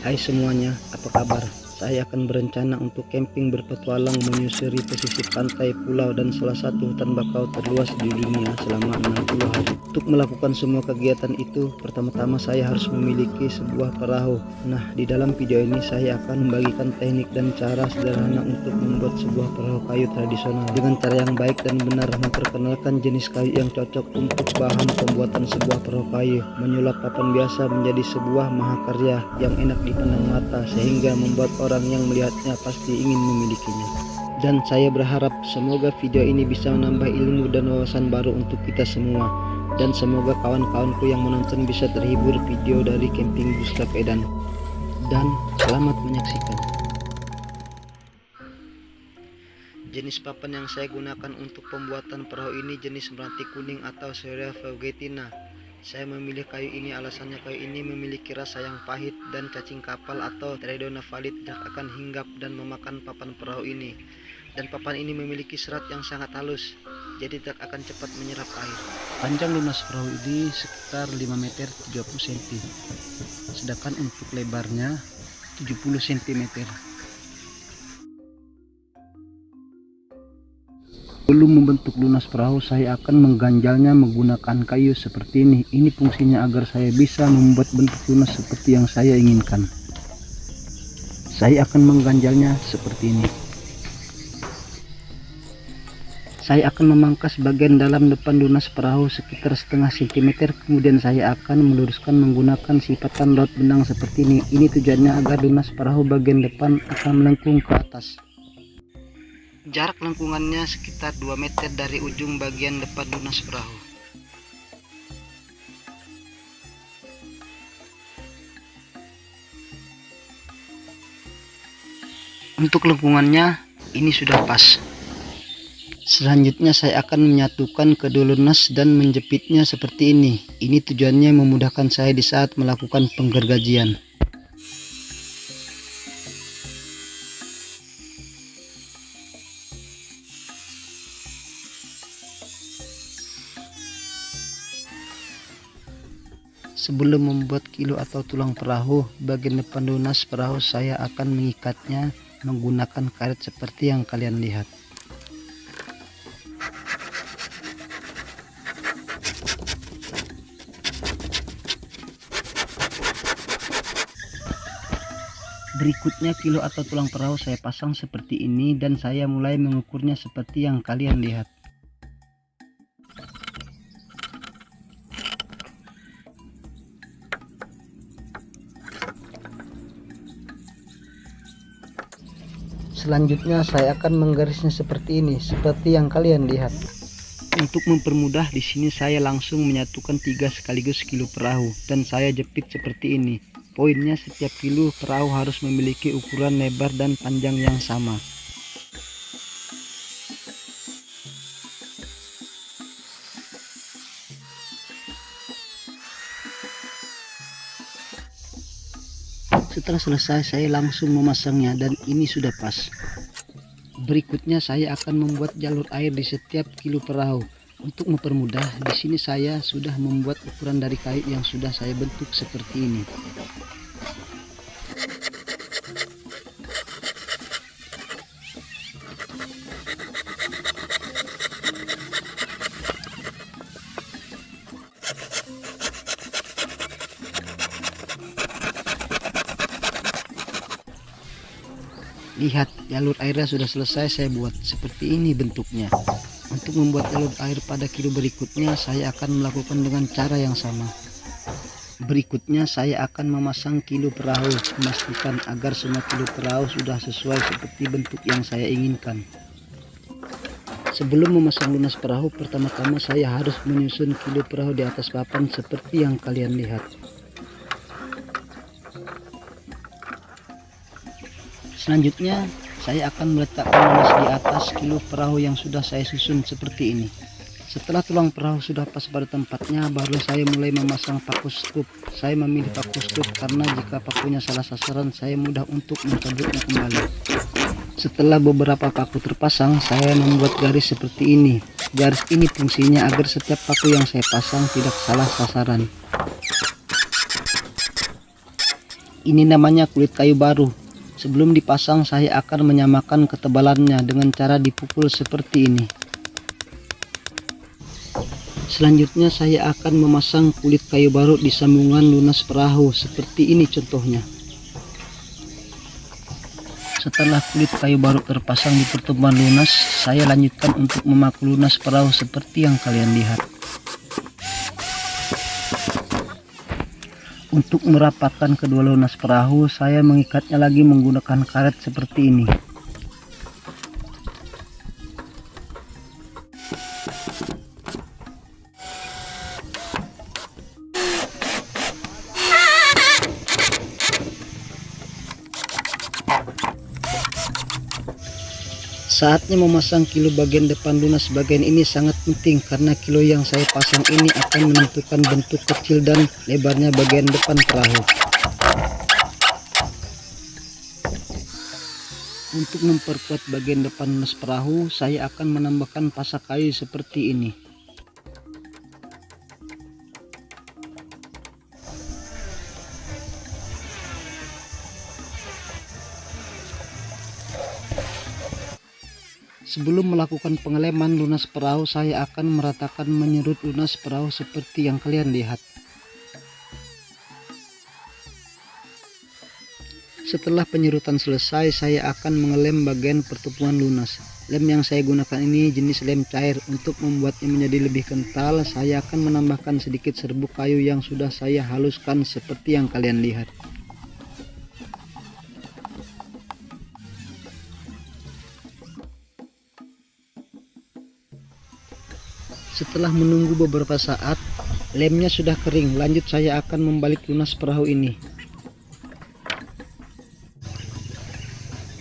Hai semuanya, apa kabar? Saya akan berencana untuk camping berpetualang menyusuri pesisir pantai, pulau, dan salah satu hutan bakau terluas di dunia selama 60 hari. Untuk melakukan semua kegiatan itu, pertama-tama saya harus memiliki sebuah perahu. Nah, di dalam video ini saya akan membagikan teknik dan cara sederhana untuk membuat sebuah perahu kayu tradisional dengan cara yang baik dan benar, memperkenalkan jenis kayu yang cocok untuk bahan pembuatan sebuah perahu kayu, menyulap papan biasa menjadi sebuah mahakarya yang enak dipandang mata sehingga membuat orang yang melihatnya pasti ingin memilikinya. Dan saya berharap semoga video ini bisa menambah ilmu dan wawasan baru untuk kita semua, dan semoga kawan-kawanku yang menonton bisa terhibur video dari camping Buska Pedan. Dan selamat menyaksikan. Jenis papan yang saya gunakan untuk pembuatan perahu ini jenis meranti kuning atau Seria Vegetina. Saya memilih kayu ini alasannya kayu ini memiliki rasa yang pahit dan cacing kapal atau Teredona valid tidak akan hinggap dan memakan papan perahu ini. Dan papan ini memiliki serat yang sangat halus, jadi tidak akan cepat menyerap air. Panjang lunas perahu ini sekitar 5 meter 30 cm, sedangkan untuk lebarnya 70 cm. Sebelum membentuk lunas perahu, saya akan mengganjalnya menggunakan kayu seperti ini. Ini fungsinya agar saya bisa membuat bentuk lunas seperti yang saya inginkan. Saya akan mengganjalnya seperti ini. Saya akan memangkas bagian dalam depan lunas perahu sekitar setengah cm. Kemudian saya akan meluruskan menggunakan sipatan laut benang seperti ini. Ini tujuannya agar lunas perahu bagian depan akan melengkung ke atas. Jarak lengkungannya sekitar 2 meter dari ujung bagian depan lunas perahu. Untuk lengkungannya ini sudah pas. Selanjutnya saya akan menyatukan kedua lunas dan menjepitnya seperti ini. Ini tujuannya memudahkan saya di saat melakukan penggergajian. Sebelum membuat kilo atau tulang perahu, bagian depan lunas perahu saya akan mengikatnya menggunakan karet seperti yang kalian lihat. Berikutnya kilo atau tulang perahu saya pasang seperti ini dan saya mulai mengukurnya seperti yang kalian lihat. Selanjutnya saya akan menggarisnya seperti ini, seperti yang kalian lihat. Untuk mempermudah, di sini saya langsung menyatukan 3 sekaligus kilo perahu dan saya jepit seperti ini. Poinnya setiap kilo perahu harus memiliki ukuran lebar dan panjang yang sama. Setelah selesai saya langsung memasangnya dan ini sudah pas. Berikutnya saya akan membuat jalur air di setiap kilo perahu. Untuk mempermudah, di sini saya sudah membuat ukuran dari kayu yang sudah saya bentuk seperti ini. Lihat, jalur airnya sudah selesai saya buat seperti ini bentuknya. Untuk membuat jalur air pada kilo berikutnya saya akan melakukan dengan cara yang sama. Berikutnya saya akan memasang kilo perahu, memastikan agar semua kilo perahu sudah sesuai seperti bentuk yang saya inginkan. Sebelum memasang lunas perahu, pertama-tama saya harus menyusun kilo perahu di atas papan seperti yang kalian lihat. Selanjutnya saya akan meletakkan lunas di atas kilo perahu yang sudah saya susun seperti ini. Setelah tulang perahu sudah pas pada tempatnya, baru saya mulai memasang paku scoop. Saya memilih paku scoop karena jika pakunya salah sasaran saya mudah untuk mencabutnya kembali. Setelah beberapa paku terpasang, saya membuat garis seperti ini. Garis ini fungsinya agar setiap paku yang saya pasang tidak salah sasaran. Ini namanya kulit kayu baru. Sebelum dipasang, saya akan menyamakan ketebalannya dengan cara dipukul seperti ini. Selanjutnya saya akan memasang kulit kayu baru di sambungan lunas perahu seperti ini contohnya. Setelah kulit kayu baru terpasang di pertemuan lunas, saya lanjutkan untuk memaku lunas perahu seperti yang kalian lihat. Untuk merapatkan kedua lunas perahu, saya mengikatnya lagi menggunakan karet seperti ini. Saatnya memasang kilo bagian depan lunas bagian ini sangat penting karena kilo yang saya pasang ini akan menentukan bentuk kecil dan lebarnya bagian depan perahu. Untuk memperkuat bagian depan lunas perahu, saya akan menambahkan pasak kayu seperti ini. Sebelum melakukan pengeleman lunas perahu, saya akan meratakan menyerut lunas perahu seperti yang kalian lihat. Setelah penyerutan selesai, saya akan mengelem bagian pertemuan lunas. Lem yang saya gunakan ini jenis lem cair. Untuk membuatnya menjadi lebih kental, saya akan menambahkan sedikit serbuk kayu yang sudah saya haluskan seperti yang kalian lihat. Setelah menunggu beberapa saat, lemnya sudah kering. Lanjut saya akan membalik lunas perahu ini.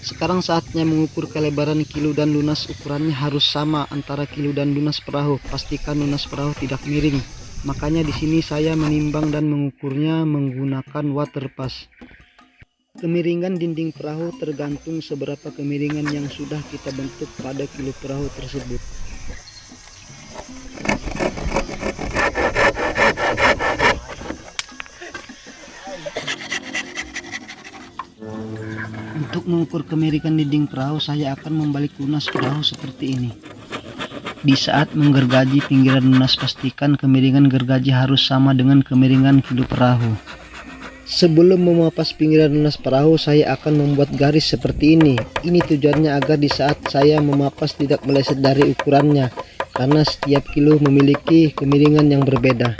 Sekarang saatnya mengukur kelebaran kilo dan lunas. Ukurannya harus sama antara kilo dan lunas perahu. Pastikan lunas perahu tidak miring. Makanya di sini saya menimbang dan mengukurnya menggunakan water pass. Kemiringan dinding perahu tergantung seberapa kemiringan yang sudah kita bentuk pada kilo perahu tersebut. Untuk mengukur kemiringan dinding perahu, saya akan membalik lunas perahu seperti ini. Di saat menggergaji pinggiran lunas, pastikan kemiringan gergaji harus sama dengan kemiringan kilo perahu. Sebelum memapas pinggiran lunas perahu, saya akan membuat garis seperti ini. Ini tujuannya agar di saat saya memapas tidak meleset dari ukurannya, karena setiap kilo memiliki kemiringan yang berbeda.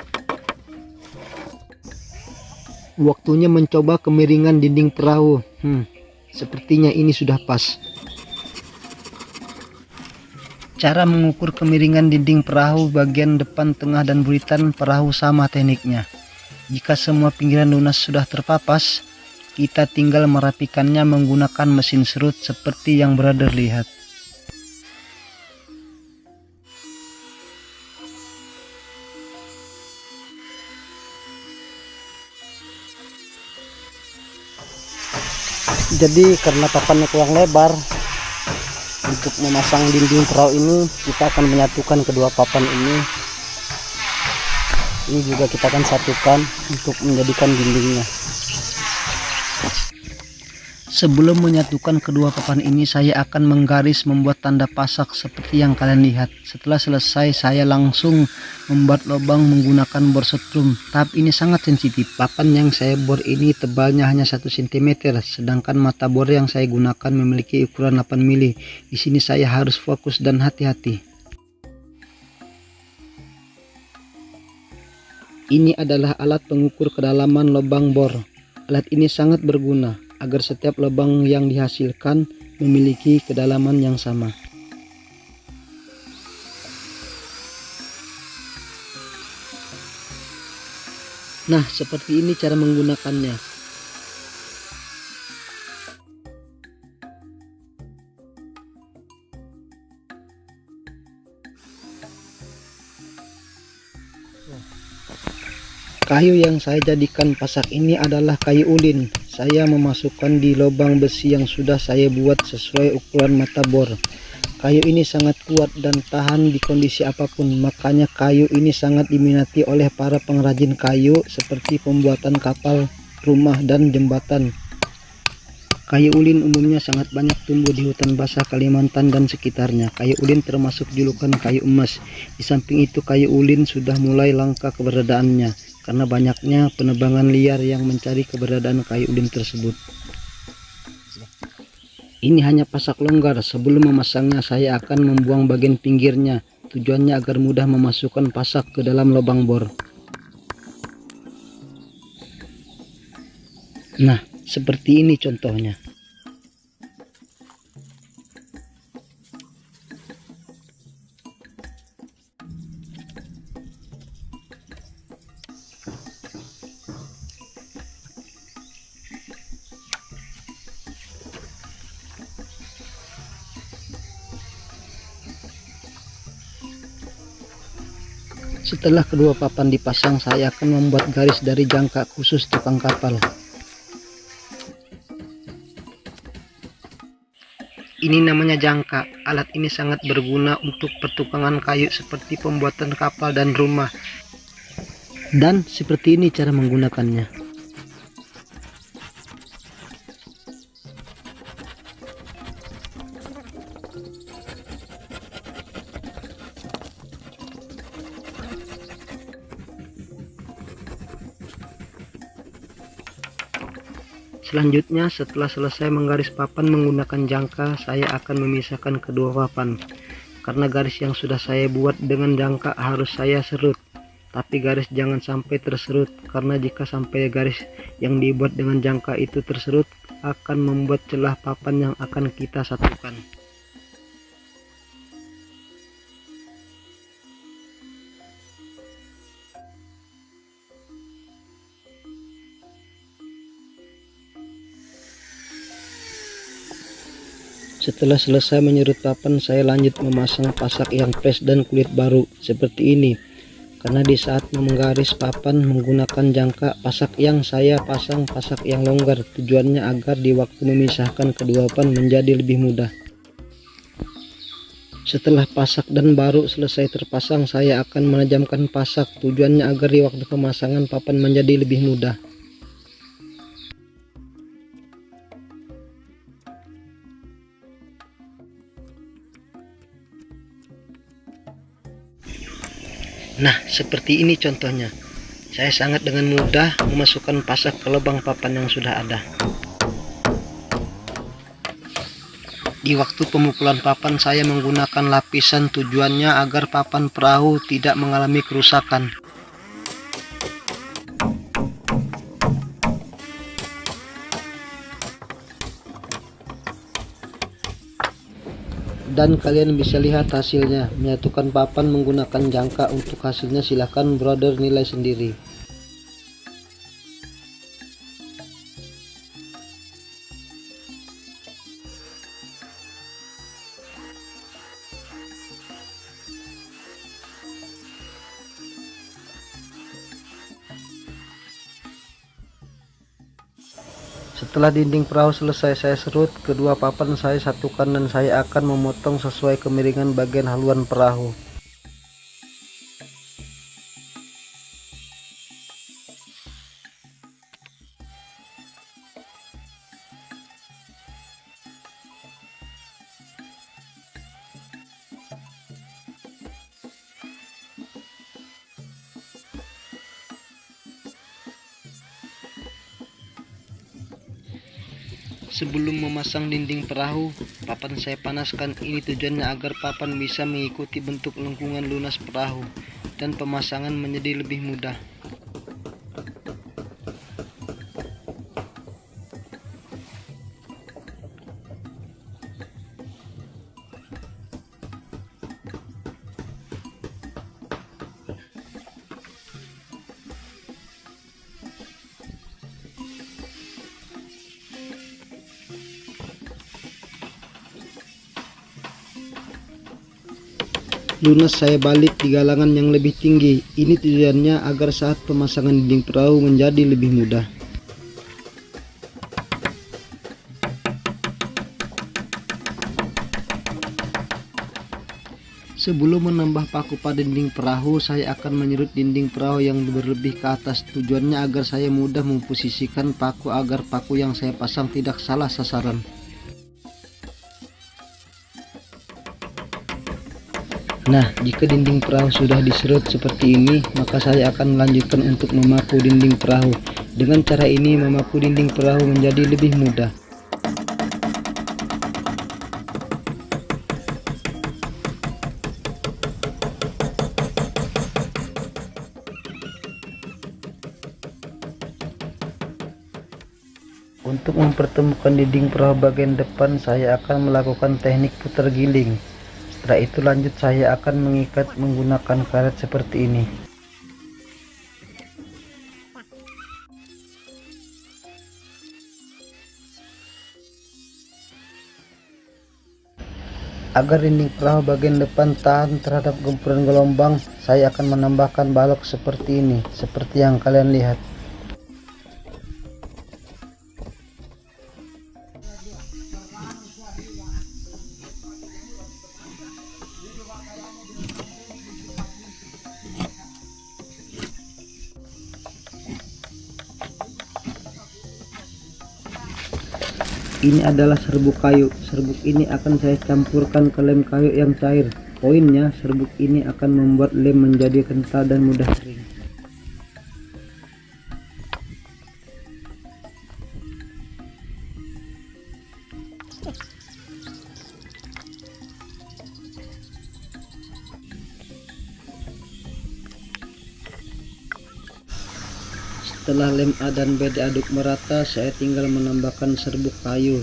Waktunya mencoba kemiringan dinding perahu. Sepertinya ini sudah pas. Cara mengukur kemiringan dinding perahu bagian depan, tengah, dan buritan perahu sama tekniknya. Jika semua pinggiran lunas sudah terpapas, kita tinggal merapikannya menggunakan mesin serut seperti yang brother lihat. Jadi karena papannya kurang lebar, untuk memasang dinding perahu ini kita akan menyatukan kedua papan ini. Ini juga kita akan satukan untuk menjadikan dindingnya. Sebelum menyatukan kedua papan ini, saya akan menggaris membuat tanda pasak seperti yang kalian lihat. Setelah selesai, saya langsung membuat lubang menggunakan bor setrum. Tahap ini sangat sensitif. Papan yang saya bor ini tebalnya hanya 1 cm, sedangkan mata bor yang saya gunakan memiliki ukuran 8 mili. Di sini saya harus fokus dan hati-hati. Ini adalah alat pengukur kedalaman lubang bor. Alat ini sangat berguna agar setiap lubang yang dihasilkan memiliki kedalaman yang sama. Nah, seperti ini cara menggunakannya. Kayu yang saya jadikan pasak ini adalah kayu ulin. Saya memasukkan di lubang besi yang sudah saya buat sesuai ukuran mata bor. Kayu ini sangat kuat dan tahan di kondisi apapun, makanya kayu ini sangat diminati oleh para pengrajin kayu seperti pembuatan kapal rumah, dan jembatan. Kayu ulin umumnya sangat banyak tumbuh di hutan basah Kalimantan dan sekitarnya. Kayu ulin termasuk julukan kayu emas. Di samping itu, kayu ulin sudah mulai langka keberadaannya karena banyaknya penebangan liar yang mencari keberadaan kayu ulin tersebut. Ini hanya pasak longgar. Sebelum memasangnya, saya akan membuang bagian pinggirnya. Tujuannya agar mudah memasukkan pasak ke dalam lubang bor. Nah, seperti ini contohnya. Setelah kedua papan dipasang, saya akan membuat garis dari jangka khusus tukang kapal. Ini namanya jangka. Alat ini sangat berguna untuk pertukangan kayu seperti pembuatan kapal dan rumah. Dan seperti ini cara menggunakannya. Selanjutnya, setelah selesai menggaris papan menggunakan jangka, saya akan memisahkan kedua papan. Karena garis yang sudah saya buat dengan jangka harus saya serut. Tapi garis jangan sampai terserut, karena jika sampai garis yang dibuat dengan jangka itu terserut, akan membuat celah papan yang akan kita satukan. Setelah selesai menyerut papan, saya lanjut memasang pasak yang fresh dan kulit baru seperti ini. Karena di saat menggaris papan menggunakan jangka, pasak yang saya pasang pasak yang longgar. Tujuannya agar di waktu memisahkan kedua papan menjadi lebih mudah. Setelah pasak dan baru selesai terpasang, saya akan menajamkan pasak. Tujuannya agar di waktu pemasangan papan menjadi lebih mudah. Nah, seperti ini contohnya. Saya sangat dengan mudah memasukkan pasak ke lubang papan yang sudah ada. Di waktu pemukulan papan, saya menggunakan lapisan, tujuannya agar papan perahu tidak mengalami kerusakan. Dan kalian bisa lihat hasilnya. Menyatukan papan menggunakan jangka. Untuk hasilnya silahkan brother nilai sendiri. Setelah dinding perahu selesai saya serut, kedua papan saya satukan dan saya akan memotong sesuai kemiringan bagian haluan perahu. Sebelum memasang dinding perahu, papan saya panaskan. Ini tujuannya agar papan bisa mengikuti bentuk lengkungan lunas perahu dan pemasangan menjadi lebih mudah. Lunas saya balik di galangan yang lebih tinggi. Ini tujuannya agar saat pemasangan dinding perahu menjadi lebih mudah. Sebelum menambah paku pada dinding perahu, saya akan menyerut dinding perahu yang berlebih ke atas. Tujuannya agar saya mudah memposisikan paku agar paku yang saya pasang tidak salah sasaran. Nah, jika dinding perahu sudah diserut seperti ini, maka saya akan melanjutkan untuk memaku dinding perahu. Dengan cara ini, memaku dinding perahu menjadi lebih mudah. Untuk mempertemukan dinding perahu bagian depan, saya akan melakukan teknik putar giling. Setelah itu lanjut saya akan mengikat menggunakan karet seperti ini. Agar dinding perahu bagian depan tahan terhadap gempuran gelombang, saya akan menambahkan balok seperti ini, seperti yang kalian lihat. Ini adalah serbuk kayu. Serbuk ini akan saya campurkan ke lem kayu yang cair. Poinnya, serbuk ini akan membuat lem menjadi kental dan mudah kering. Setelah lem A dan B diaduk merata, saya tinggal menambahkan serbuk kayu.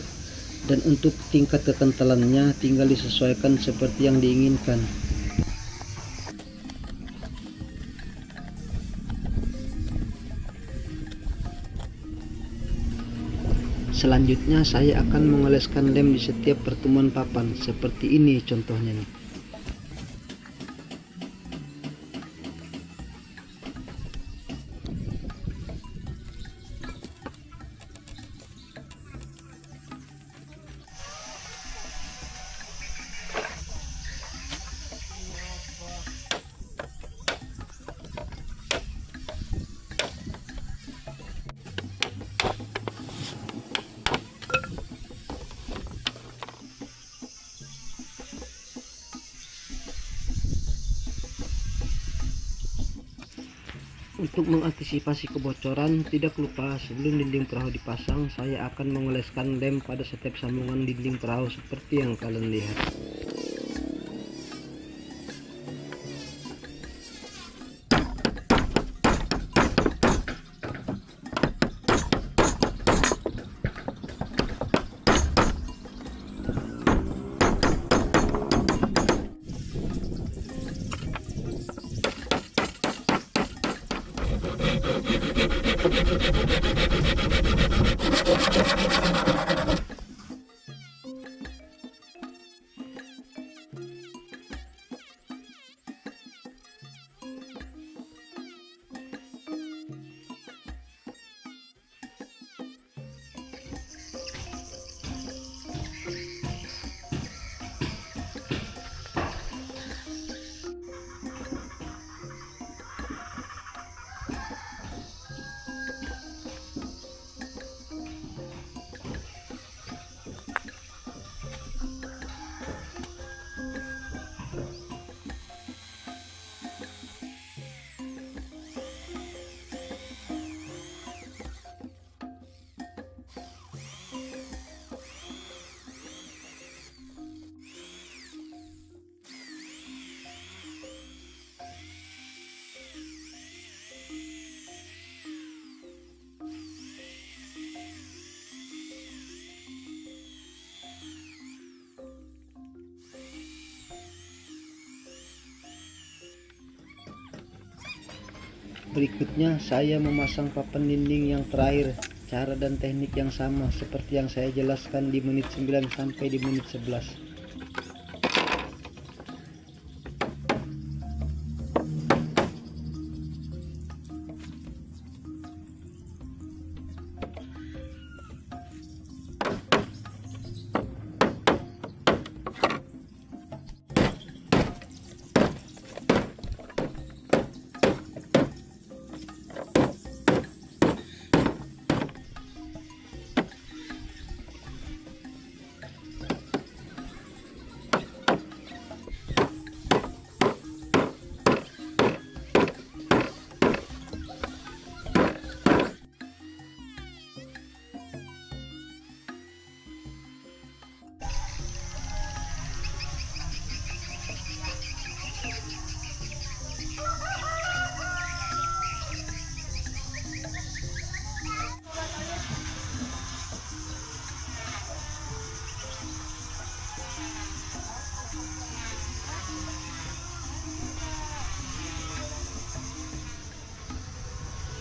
Dan untuk tingkat kekentalannya tinggal disesuaikan seperti yang diinginkan. Selanjutnya saya akan mengoleskan lem di setiap pertemuan papan, seperti ini contohnya nih. Untuk mengantisipasi kebocoran, tidak lupa sebelum dinding perahu dipasang, saya akan mengoleskan lem pada setiap sambungan dinding perahu seperti yang kalian lihat. Berikutnya saya memasang papan dinding yang terakhir. Cara dan teknik yang sama seperti yang saya jelaskan di menit 9 sampai di menit 11.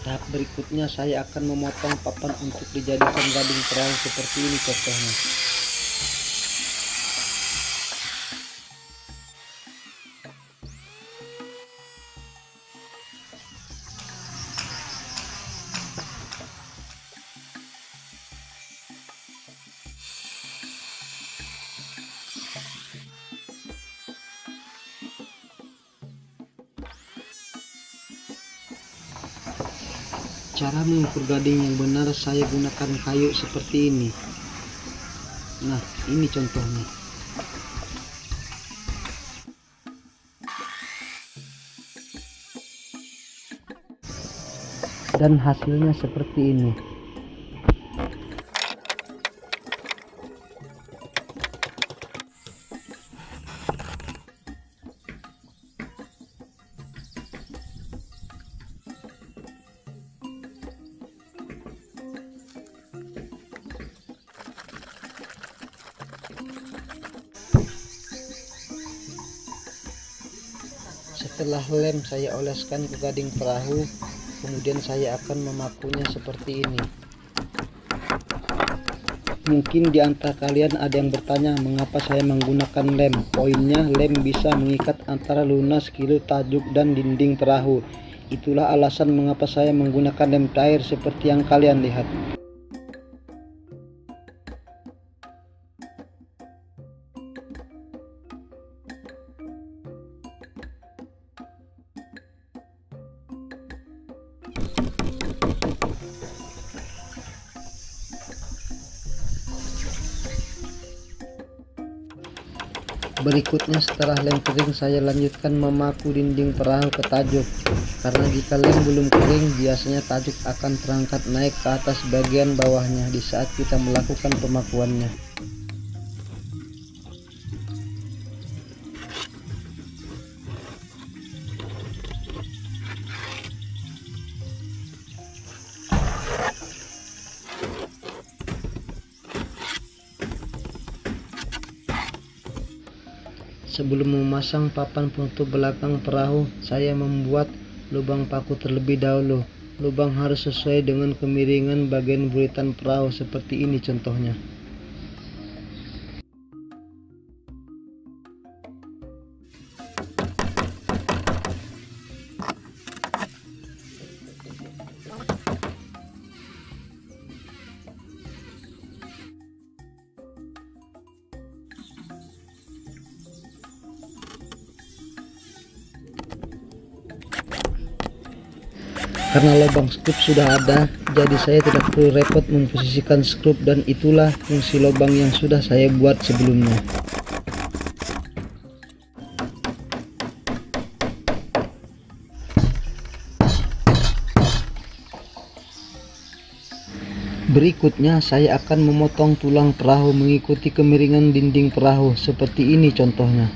Tahap berikutnya saya akan memotong papan untuk dijadikan gading perahu seperti ini contohnya. Cara mengukur gading yang benar, saya gunakan kayu seperti ini. Nah, ini contohnya. Dan hasilnya seperti ini. Setelah lem saya oleskan ke gading perahu, kemudian saya akan memakunya seperti ini. Mungkin di antara kalian ada yang bertanya mengapa saya menggunakan lem. Poinnya, lem bisa mengikat antara lunas, kilo, tajuk, dan dinding perahu. Itulah alasan mengapa saya menggunakan lem cair seperti yang kalian lihat. Berikutnya setelah lem kering, saya lanjutkan memaku dinding perahu ke tajuk. Karena jika lem belum kering, biasanya tajuk akan terangkat naik ke atas bagian bawahnya di saat kita melakukan pemakuannya. Sebelum memasang papan penutup belakang perahu, saya membuat lubang paku terlebih dahulu. Lubang harus sesuai dengan kemiringan bagian buritan perahu seperti ini contohnya. Karena lubang skrup sudah ada, jadi saya tidak perlu repot memposisikan skrup, dan itulah fungsi lubang yang sudah saya buat sebelumnya. Berikutnya saya akan memotong tulang perahu mengikuti kemiringan dinding perahu seperti ini contohnya.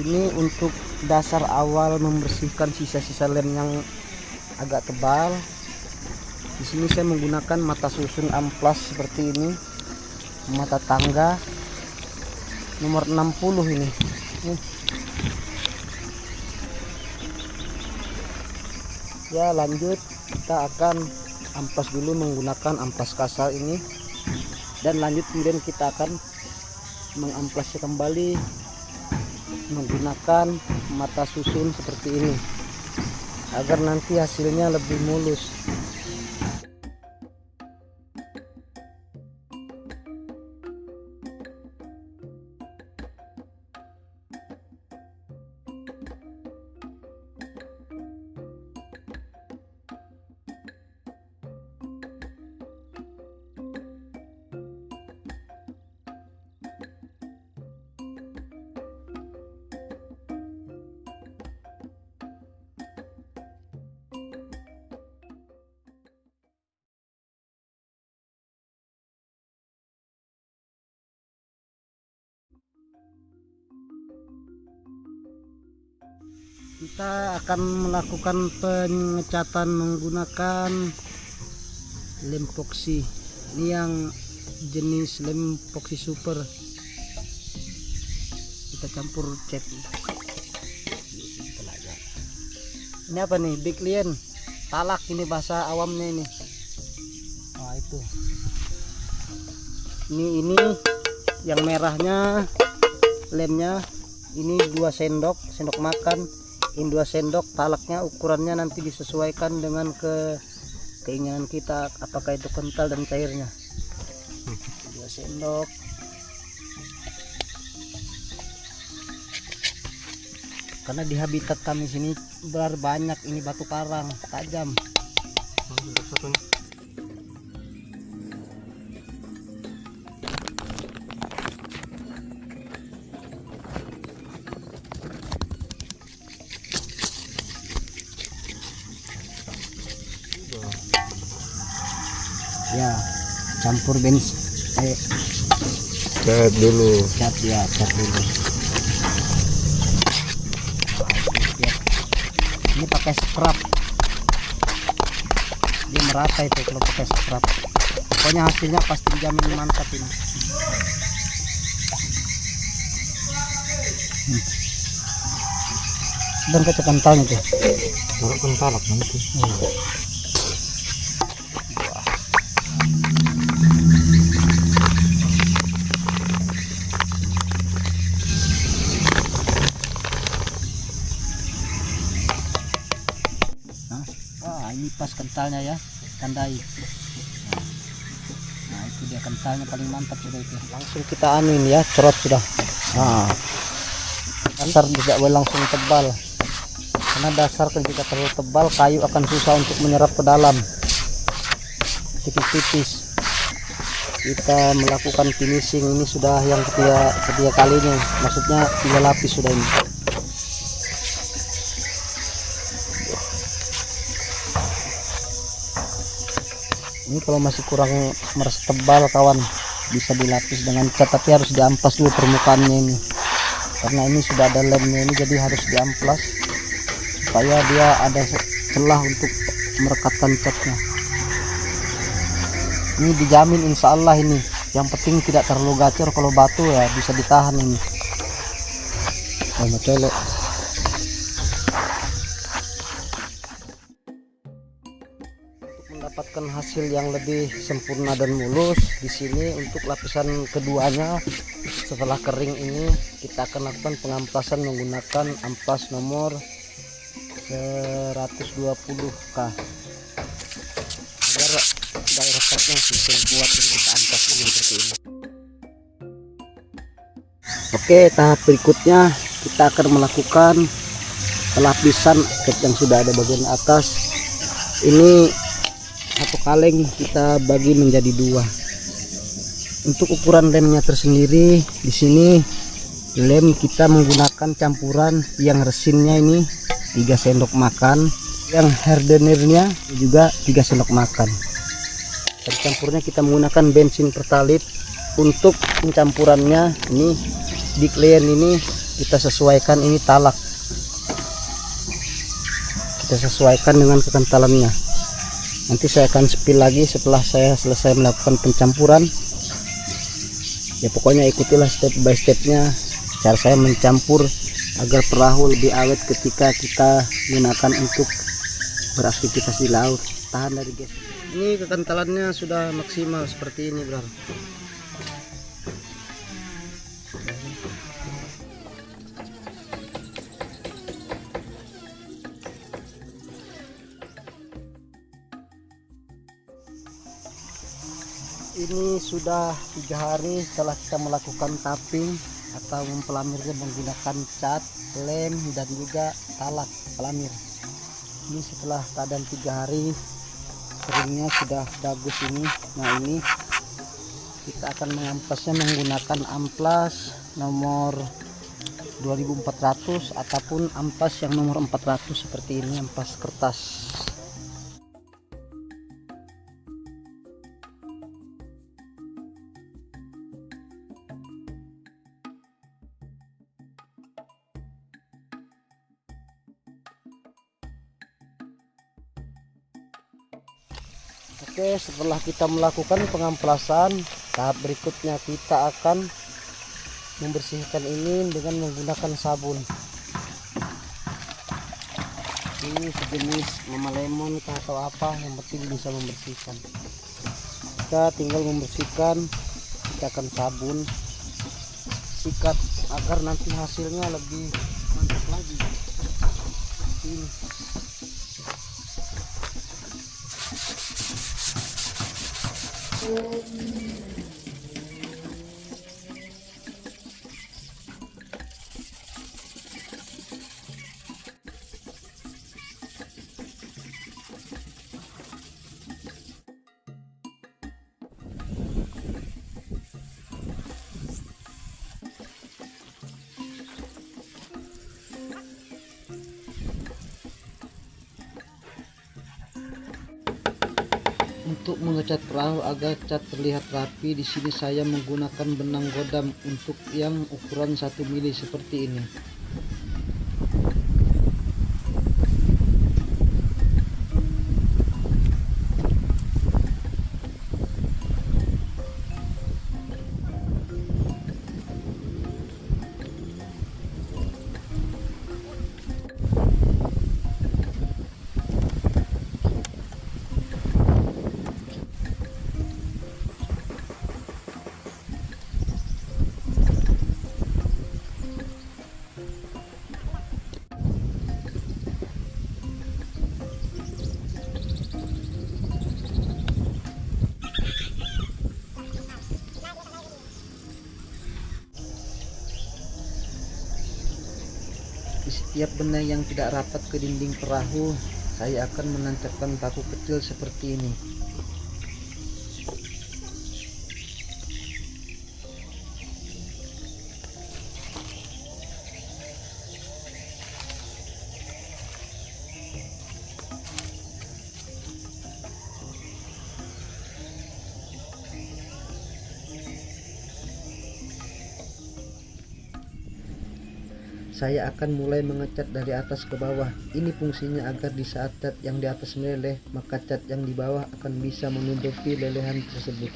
Ini untuk dasar awal membersihkan sisa-sisa lem yang agak tebal. Di sini saya menggunakan mata susun amplas seperti ini, mata tangga nomor 60 ini. Ya, lanjut kita akan amplas dulu menggunakan amplas kasar ini, dan lanjut kemudian kita akan mengamplasnya kembali menggunakan mata susun seperti ini agar nanti hasilnya lebih mulus. Kita akan melakukan pengecatan menggunakan lem epoxy. Ini yang jenis lem epoxy super. Kita campur cat. Ini apa nih? Big Lion. Talak ini bahasa awamnya ini. Nah, itu. Ini yang merahnya lemnya. Ini 2 sendok makan. Ini 2 sendok, talaknya ukurannya nanti disesuaikan dengan keinginan kita, apakah itu kental dan cairnya. 2 sendok. Karena di habitat kami sini banyak ini batu karang tajam. Ya, campur bensin. Cat dulu. Cat dulu. Ya. Ini pakai scrub. Dia merata itu kalau pakai scrub. Pokoknya hasilnya pasti dijamin mantap ini. Dan kaca kentalnya tuh. Baru kental nanti. Wah, ini pas kentalnya ya, tandai. Nah, itu dia kentalnya paling mantap sudah itu. Langsung kita anuin ya, cerot sudah. Nah, dasar tidak boleh langsung tebal. Karena dasar kalau jika terlalu tebal, kayu akan susah untuk menyerap ke dalam. Tipis-tipis. Kita melakukan finishing ini sudah yang ketiga kalinya, maksudnya 3 lapis sudah ini. Ini kalau masih kurang merasa tebal kawan, bisa dilapis dengan cat, tapi harus diamplas dulu permukaannya ini, karena ini sudah ada lemnya ini, jadi harus diamplas supaya dia ada celah untuk merekatkan catnya. Ini dijamin insya Allah ini, yang penting tidak terlalu gacor. Kalau batu ya bisa ditahan ini. Colok. Mendapatkan hasil yang lebih sempurna dan mulus di sini, untuk lapisan keduanya setelah kering ini kita akan lakukan pengamplasan menggunakan amplas nomor 120K agar daerah catnya semakin kuat, jadi kita amplas ini seperti ini. Oke, tahap berikutnya kita akan melakukan pelapisan cat yang sudah ada bagian atas. Ini satu kaleng kita bagi menjadi 2. Untuk ukuran lemnya tersendiri, di sini lem kita menggunakan campuran yang resinnya ini 3 sendok makan, yang hardenernya juga 3 sendok makan. Dan campurnya kita menggunakan bensin pertalite. Untuk pencampurannya ini Big Lion ini kita sesuaikan, ini talak kita sesuaikan dengan kekentalannya. Nanti saya akan spill lagi setelah saya selesai melakukan pencampuran. Ya pokoknya ikutilah step by stepnya cara saya mencampur agar perahu lebih awet ketika kita gunakan untuk beraktivitas di laut, tahan dari gas. Ini kekentalannya sudah maksimal seperti ini, bro. Ini sudah 3 hari setelah kita melakukan tapping atau mempelamirnya menggunakan cat, lem dan juga talak pelamir. Ini setelah keadaan 3 hari keringnya sudah bagus ini. Nah, ini kita akan mengamplasnya menggunakan amplas nomor 2400 ataupun amplas yang nomor 400 seperti ini, amplas kertas. Oke, setelah kita melakukan pengamplasan, tahap berikutnya kita akan membersihkan ini dengan menggunakan sabun. Ini sejenis Mama Lemon atau apa, yang penting bisa membersihkan. Kita tinggal membersihkan menggunakan sabun, sikat agar nanti hasilnya lebih mantap lagi. Ini. Untuk mengecat perahu agar cat terlihat rapi, di sini saya menggunakan benang godam untuk yang ukuran 1 mili seperti ini. Di setiap benang yang tidak rapat ke dinding perahu, saya akan menancapkan paku kecil seperti ini. Saya akan mulai mengecat dari atas ke bawah. Ini fungsinya agar di saat cat yang di atas meleleh, maka cat yang di bawah akan bisa menutupi lelehan tersebut.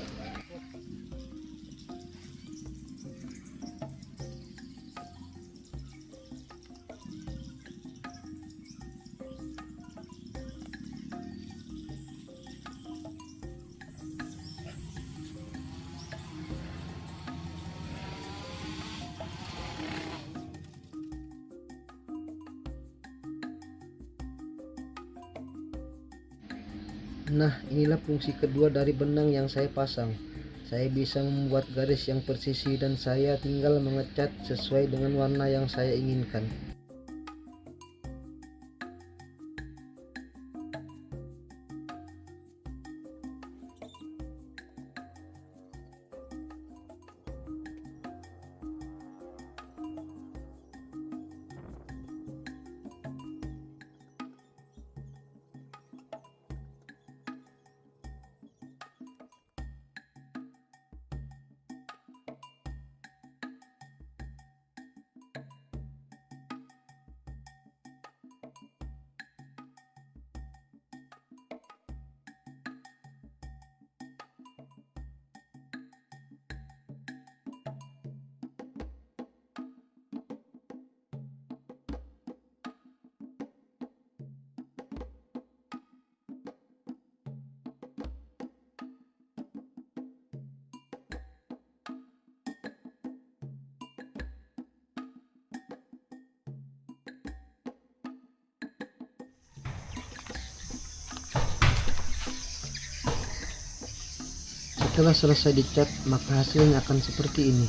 Nah, inilah fungsi kedua dari benang yang saya pasang. Saya bisa membuat garis yang persisi dan saya tinggal mengecat sesuai dengan warna yang saya inginkan. Setelah selesai dicat, maka hasilnya akan seperti ini.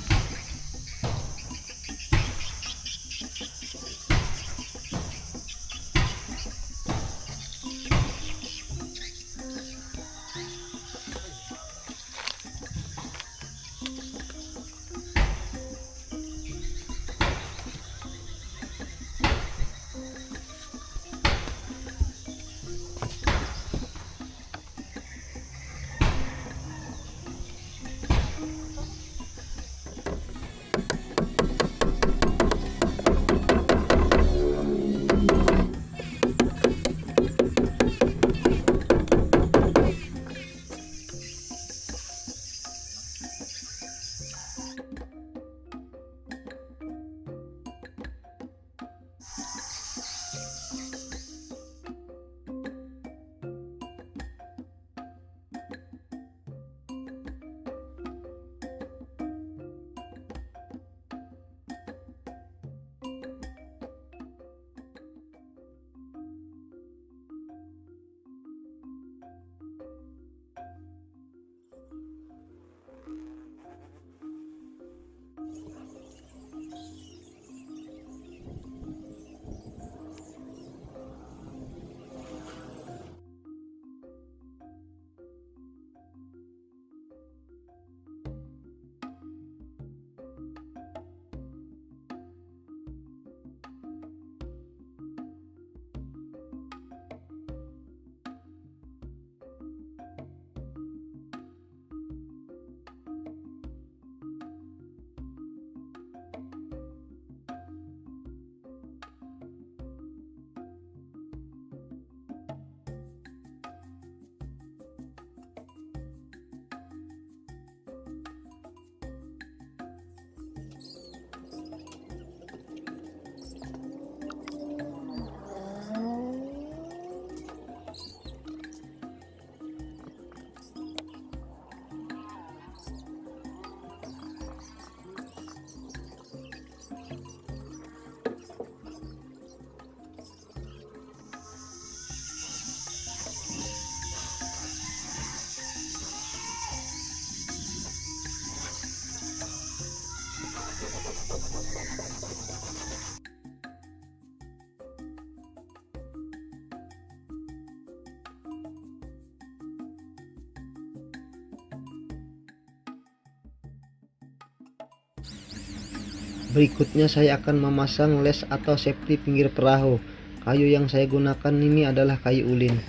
Berikutnya saya akan memasang les atau safety pinggir perahu. Kayu yang saya gunakan ini adalah kayu ulin.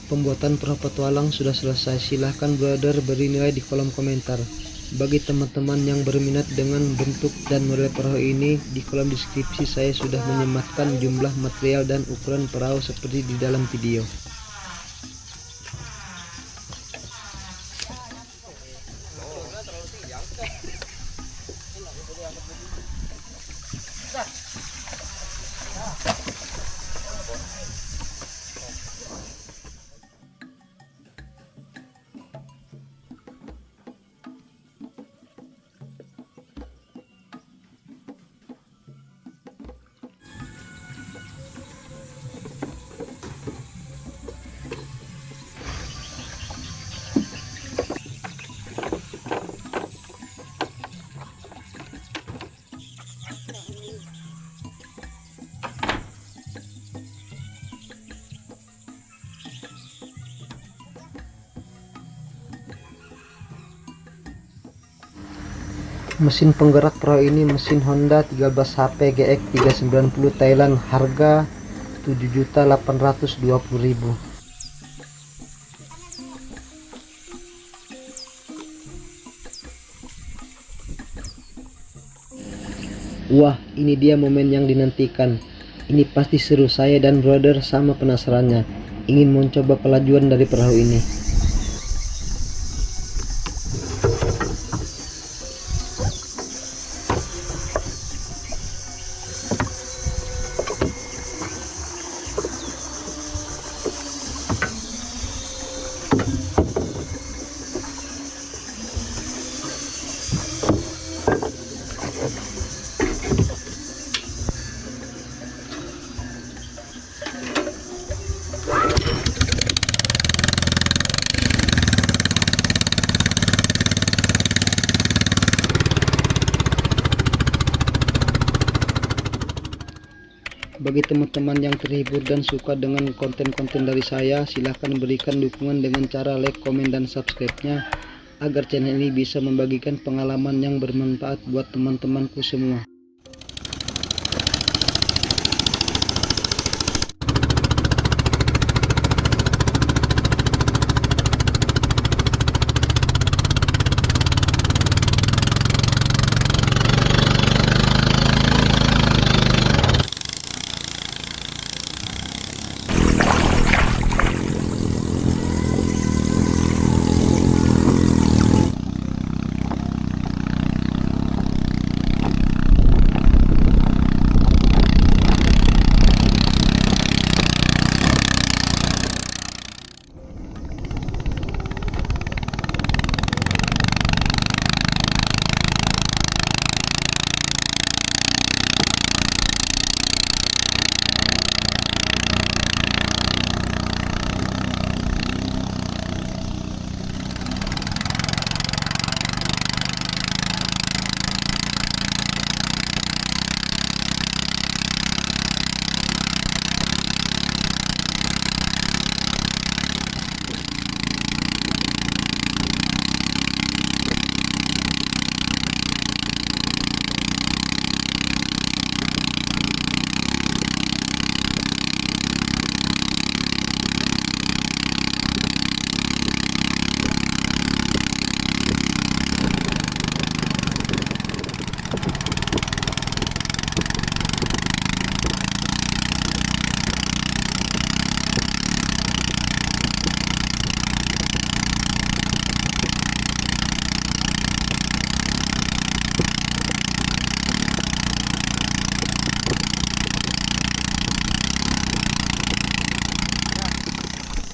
pembuatan perahu petualang sudah selesai. Silahkan brother beri nilai di kolom komentar. Bagi teman-teman yang berminat dengan bentuk dan model perahu ini, di kolom deskripsi saya sudah menyematkan jumlah material dan ukuran perahu seperti di dalam video. Mesin penggerak perahu ini mesin Honda 13 HP GX 390 Thailand, harga 7.820.000. Wah, ini dia momen yang dinantikan. Ini pasti seru, saya dan brother sama penasarannya, ingin mencoba kelajuan dari perahu ini. Bagi teman-teman yang terhibur dan suka dengan konten-konten dari saya, silahkan berikan dukungan dengan cara like, komen, dan subscribe-nya agar channel ini bisa membagikan pengalaman yang bermanfaat buat teman-temanku semua.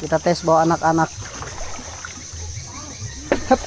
Kita tes bawa anak-anak. Hup.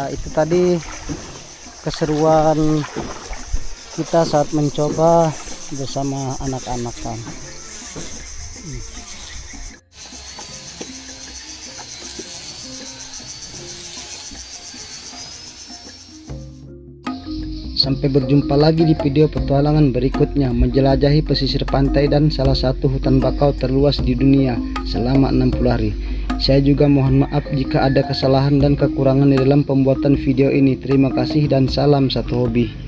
Ya, itu tadi keseruan kita saat mencoba bersama anak-anak kan. Sampai berjumpa lagi di video petualangan berikutnya, menjelajahi pesisir pantai dan salah satu hutan bakau terluas di dunia selama 60 hari. Saya juga mohon maaf jika ada kesalahan dan kekurangan di dalam pembuatan video ini. Terima kasih dan salam satu hobi.